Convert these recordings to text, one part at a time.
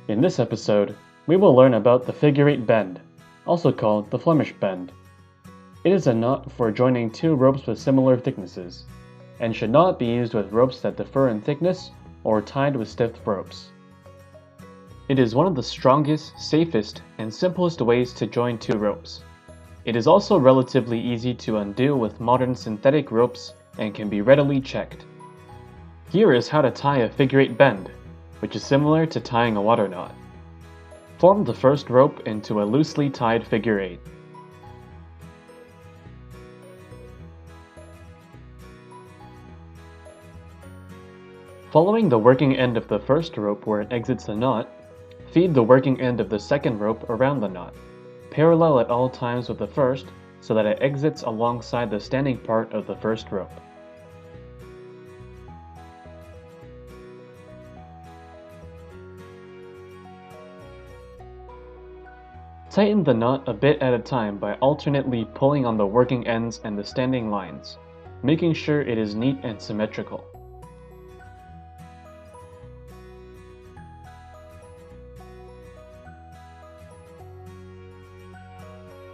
In this episode, we will learn about the figure 8 bend, also called the Flemish Bend. It is a knot for joining two ropes with similar thicknesses, and should not be used with ropes that differ in thickness or tied with stiff ropes. It is one of the strongest, safest, and simplest ways to join two ropes. It is also relatively easy to undo with modern synthetic ropes and can be readily checked. Here is how to tie a figure 8 bend, which is similar to tying a water knot. Form the first rope into a loosely tied figure 8. Following the working end of the first rope where it exits the knot, feed the working end of the second rope around the knot, parallel at all times with the first so that it exits alongside the standing part of the first rope. Tighten the knot a bit at a time by alternately pulling on the working ends and the standing lines, making sure it is neat and symmetrical.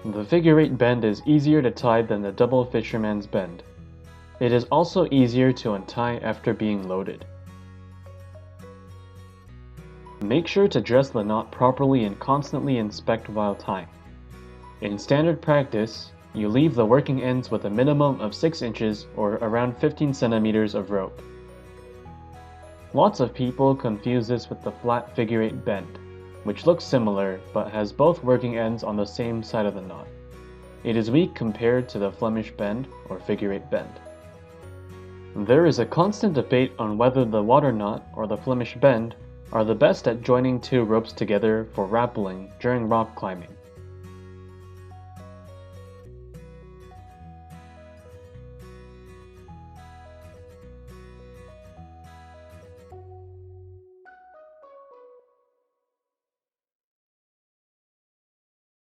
The figure 8 bend is easier to tie than the double fisherman's bend. It is also easier to untie after being loaded. Make sure to dress the knot properly and constantly inspect while tying. In standard practice, you leave the working ends with a minimum of 6 inches or around 15 centimeters of rope. Lots of people confuse this with the flat figure 8 bend, which looks similar but has both working ends on the same side of the knot. It is weak compared to the Flemish bend or figure 8 bend. There is a constant debate on whether the water knot or the Flemish bend are the best at joining two ropes together for rappelling during rock climbing.